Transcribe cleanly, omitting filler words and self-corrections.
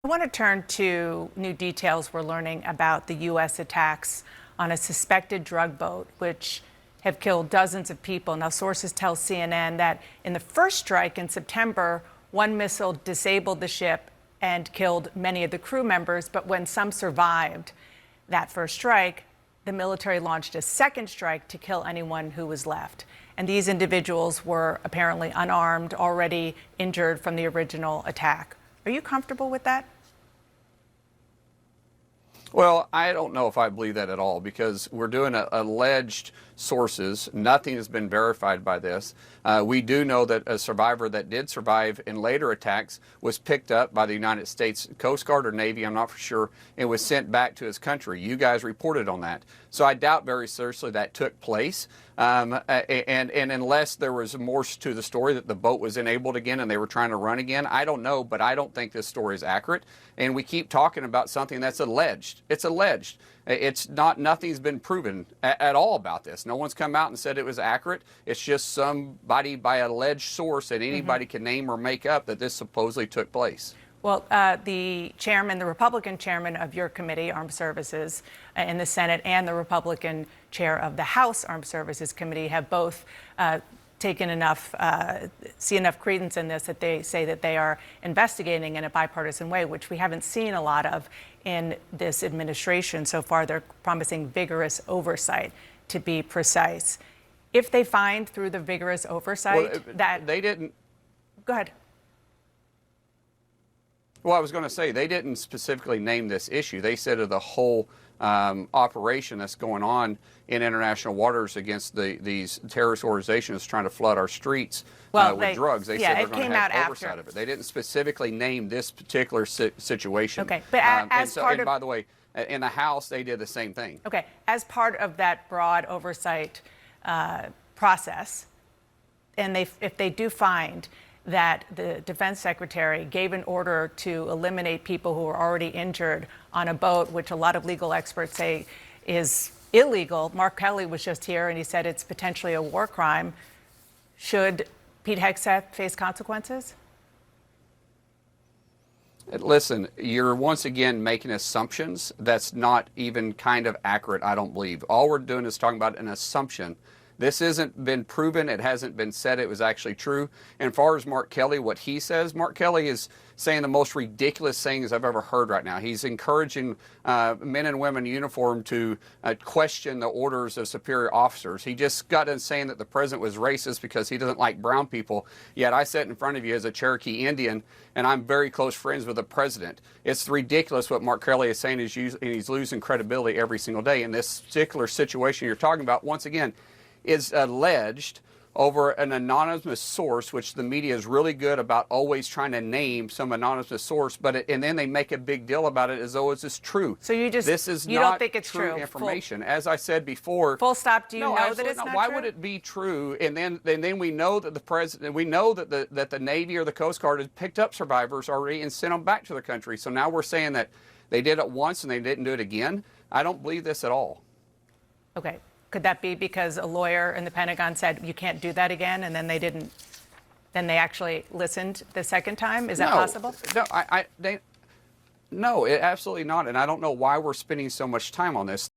I want to turn to new details we're learning about the U.S. attacks on a suspected drug boat, which have killed dozens of people. Now, sources tell CNN that in the first strike in September, one missile disabled the ship and killed many of the crew members. But when some survived that first strike, the military launched a second strike to kill anyone who was left. And these individuals were apparently unarmed, already injured from the original attack. Are you comfortable with that? Well, I don't know if I believe that at all, because we're doing alleged sources. Nothing has been verified by this. We do know that a survivor that did survive in later attacks was picked up by the United States Coast Guard or Navy, I'm not for sure, and was sent back to his country. You guys reported on that. So I doubt very seriously that took place. And unless there was more to the story that the boat was enabled again and they were trying to run again, I don't know, but I don't think this story is accurate. And we keep talking about something that's alleged. It's alleged. It's not, nothing's been proven at all about this. No one's come out and said it was accurate. It's just somebody by alleged source that anybody can name or make up that this supposedly took place. Well, the chairman, the Republican chairman of your committee, Armed Services, in the Senate, and the Republican chair of the House Armed Services Committee have both taken enough, see enough credence in this that they say that they are investigating in a bipartisan way, which we haven't seen a lot of in this administration so far. They're promising vigorous oversight, to be precise. If they find through the vigorous oversight that they didn't. Go ahead. Well, I was going to say, they didn't specifically name this issue. They said of the whole operation that's going on in international waters against these terrorist organizations trying to flood our streets with drugs. They said they're going to have oversight of it. They didn't specifically name this particular situation. Okay, but and by the way, in the House, they did the same thing. Okay, as part of that broad oversight process, and if they do find that the defense secretary gave an order to eliminate people who were already injured on a boat, which a lot of legal experts say is illegal. Mark Kelly was just here and he said it's potentially a war crime. Should Pete Hegseth face consequences? Listen, you're once again making assumptions that's not even kind of accurate, I don't believe. All we're doing is talking about an assumption. This hasn't been proven. It hasn't been said it was actually true. And as far as Mark Kelly, what he says, Mark Kelly is saying the most ridiculous things I've ever heard right now. He's encouraging men and women in uniform to question the orders of superior officers. He just got done saying that the president was racist because he doesn't like brown people. Yet I sit in front of you as a Cherokee Indian, and I'm very close friends with the president. It's ridiculous what Mark Kelly is saying, and he's losing credibility every single day. In this particular situation you're talking about, once again, is alleged over an anonymous source, which the media is really good about always trying to name some anonymous source, and then they make a big deal about it as though it's just true. So you don't think it's true information. As I said before, full stop. Do you know that it's not Why true? would it be true? And then we know that the president, we know that the Navy or the Coast Guard has picked up survivors already and sent them back to their country. So now we're saying that they did it once and they didn't do it again. I don't believe this at all. Okay. Could that be because a lawyer in the Pentagon said you can't do that again, and then they didn't? Then they actually listened the second time? Is that possible? No, no, absolutely not. And I don't know why we're spending so much time on this.